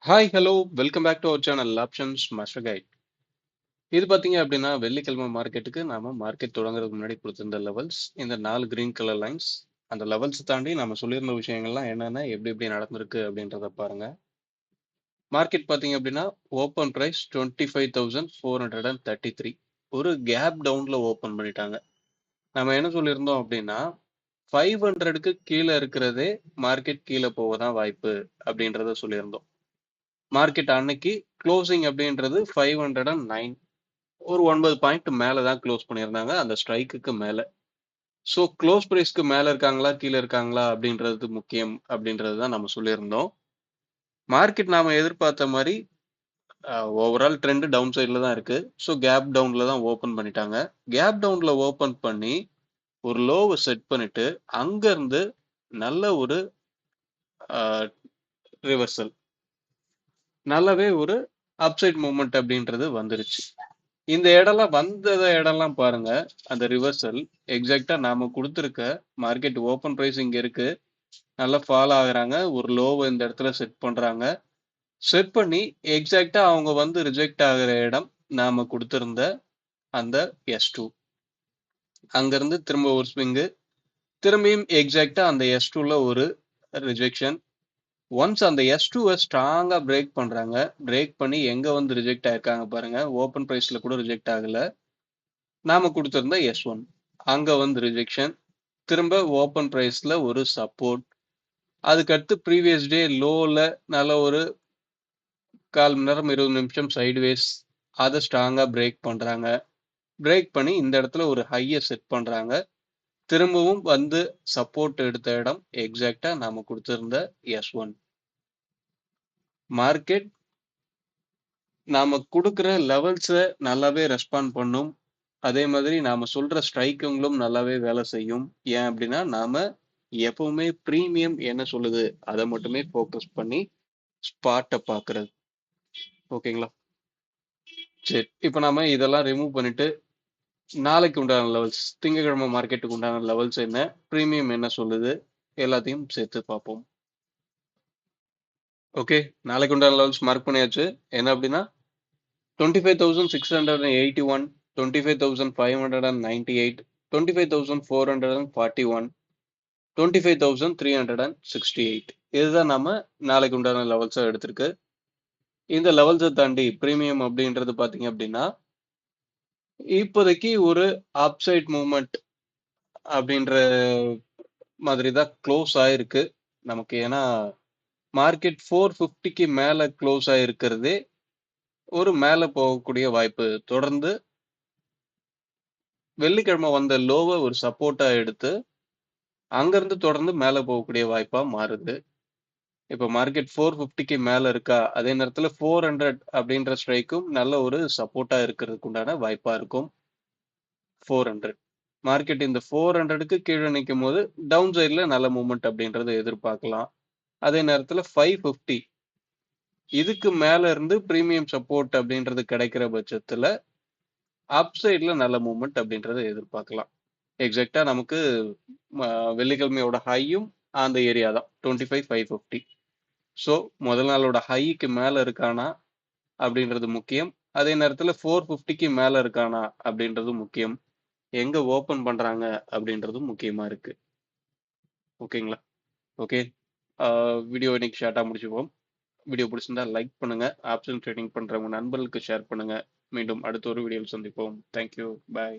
Hi hello welcome back to our channel options master guide. இது பார்த்தீங்க அப்படின்னா வெள்ளிக்கிழமை மார்க்கெட்டுக்கு நாம மார்க்கெட் தொடங்குறதுக்கு முன்னாடி கொடுத்திருந்த லெவல்ஸ் இந்த 4 கிரீன் கலர் லைன்ஸ். அந்த லெவல்ஸ் தாண்டி நம்ம சொல்லியிருந்த விஷயங்கள்லாம் என்னென்ன எப்படி எப்படி நடந்திருக்கு அப்படின்றத பாருங்க. மார்க்கெட் பார்த்தீங்க அப்படின்னா ஓப்பன் ப்ரைஸ் 25,433, ஒரு கேப் டவுன்ல ஓப்பன் பண்ணிட்டாங்க. நம்ம என்ன சொல்லியிருந்தோம் அப்படின்னா 500க்கு கீழே இருக்கிறதே மார்க்கெட் கீழே போக தான் வாய்ப்பு அப்படின்றத சொல்லியிருந்தோம். மார்க்கெட் அன்னைக்கு க்ளோசிங் அப்படின்றது 509, ஒரு 9 பாயிண்ட் மேல தான் க்ளோஸ் பண்ணியிருந்தாங்க அந்த ஸ்ட்ரைக்குக்கு மேல. ஸோ க்ளோஸ் பிரைஸ்க்கு மேல இருக்காங்களா கீழே இருக்காங்களா அப்படின்றது முக்கியம் அப்படின்றது தான் நம்ம சொல்லியிருந்தோம். மார்க்கெட் நாம எதிர்பார்த்த மாதிரி ஓவரால் ட்ரெண்ட் டவுன் சைடில் தான் இருக்கு. ஸோ கேப் டவுன்ல தான் ஓப்பன் பண்ணிட்டாங்க. கேப் டவுன்ல ஓப்பன் பண்ணி ஒரு லோவை செட் பண்ணிட்டு அங்க இருந்து நல்ல ஒரு ரிவர்சல், நல்லாவே ஒரு அப்சைட் மூவ்மெண்ட் அப்படின்றது வந்துருச்சு. இந்த இடம்லாம் இடம்லாம் பாருங்க. அந்த ரிவர்சல் எக்ஸாக்டா நாம கொடுத்துருக்க மார்க்கெட் ஓப்பன் பிரைஸ் இங்க இருக்கு, நல்லா ஃபால் ஆகுறாங்க, ஒரு லோவை இந்த இடத்துல செட் பண்றாங்க. செட் பண்ணி எக்ஸாக்டா அவங்க வந்து ரிஜெக்ட் ஆகுற இடம் நாம கொடுத்திருந்த அந்த S2. அங்கிருந்து திரும்ப ஒரு ஸ்விங்கு, திரும்பியும் எக்ஸாக்டா அந்த S2ல ஒரு ரிஜெக்ஷன். ஒன்ஸ் அந்த S2-வை ஸ்ட்ராங்கா பிரேக் பண்றாங்க. பிரேக் பண்ணி எங்க வந்து ரிஜெக்ட் ஆயிருக்காங்க பாருங்க. ஓப்பன் பிரைஸ்ல கூட ரிஜெக்ட் ஆகல. நாம கொடுத்திருந்த S1 அங்க வந்து ரிஜெக்ஷன், திரும்ப ஓப்பன் பிரைஸ்ல ஒரு சப்போர்ட். அதுக்கடுத்து ப்ரீவியஸ் டே லோல நல்ல ஒரு 1/4 மணி நேரம் 20 நிமிஷம் சைட்வேஸ், அதை ஸ்ட்ராங்கா பிரேக் பண்றாங்க. பிரேக் பண்ணி இந்த இடத்துல ஒரு ஹையை செட் பண்றாங்க. திரும்பவும் வந்து சப்போர்ட் எடுத்த இடம் எக்ஸாக்டா நாம கொடுத்திருந்த S1. மார்க்கெட் நாம கொடுக்குற லெவல்ஸை நல்லாவே ரெஸ்பாண்ட் பண்ணும். அதே மாதிரி நாம சொல்ற ஸ்ட்ரைக்குங்களும் நல்லாவே வேலை செய்யும். ஏன் அப்படின்னா நாம எப்பவுமே பிரீமியம் என்ன சொல்லுது அதை மட்டுமே ஃபோக்கஸ் பண்ணி ஸ்பாட்டை பார்க்கறது. ஓகேங்களா? சரி, இப்போ நாம இதெல்லாம் ரிமூவ் பண்ணிட்டு நாளைக்கு உண்டான லெவல்ஸ், திங்கட்கிழமை மார்க்கெட்டுக்கு உண்டான லெவல்ஸ் என்ன, பிரீமியம் என்ன சொல்லுது, எல்லாத்தையும் சேர்த்து பார்ப்போம். ஓகே, நாளைக்கு உண்டான லெவல்ஸ் மார்க் பண்ணியாச்சு. என்ன அப்படின்னா 25,681, 25,598, 25,441, 25,368. இதுதான் நம்ம நாளைக்கு உண்டான லெவல்ஸா எடுத்திருக்கு. இந்த லெவல்ஸை தாண்டி பிரீமியம் அப்படின்றது பாத்தீங்க அப்படின்னா இப்போதைக்கு ஒரு அப்சைட் மூவ்மெண்ட் அப்படின்ற மாதிரி தான் க்ளோஸ் ஆயிருக்கு நமக்கு. ஏன்னா மார்க்கெட் 450க்கு மேல க்ளோஸ் ஆயிருக்கிறதே ஒரு மேல போகக்கூடிய வாய்ப்பு. தொடர்ந்து வெள்ளிக்கிழமை வந்த லோவை ஒரு சப்போர்ட்டா எடுத்து அங்கிருந்து தொடர்ந்து மேல போகக்கூடிய வாய்ப்பா மாறுது. இப்ப மார்க்கெட் 450க்கு மேல இருக்கா, அதே நேரத்துல 400 அப்படின்ற ஸ்ட்ரைக்கும் நல்ல ஒரு சப்போர்ட்டா இருக்கிறதுக்கு உண்டான வாய்ப்பா இருக்கும். 400 மார்க்கெட் இந்த 400க்கு கீழே நிற்கும் போது டவுன் சைட்ல நல்ல மூவ்மெண்ட் அப்படின்றத எதிர்பார்க்கலாம். அதே நேரத்துல 550 இதுக்கு மேல இருந்து பிரீமியம் சப்போர்ட் அப்படின்றது கிடைக்கிற பட்சத்துல அப் சைட்ல நல்ல மூவ்மெண்ட் அப்படின்றத எதிர்பார்க்கலாம். எக்ஸாக்டா நமக்கு வெள்ளிக்கிழமையோட ஹையும் அந்த ஏரியா தான் 25,550. ஸோ முதல் நாளோட ஹைக்கு மேல இருக்கானா அப்படின்றது முக்கியம். அதே நேரத்துல 450க்கு மேல இருக்கானா அப்படின்றது முக்கியம். எங்க ஓபன் பண்றாங்க அப்படின்றதும் முக்கியமா இருக்கு. ஓகேங்களா? ஓகே, வீடியோ இன்னைக்கு ஷார்ட்டா முடிச்சுப்போம். வீடியோ பிடிச்சிருந்தா லைக் பண்ணுங்க, ஆப்ஷன் ட்ரேடிங் பண்ற உங்க நண்பர்களுக்கு ஷேர் பண்ணுங்க. மீண்டும் அடுத்த ஒரு வீடியோவில் சந்திப்போம். தேங்க்யூ, பாய்.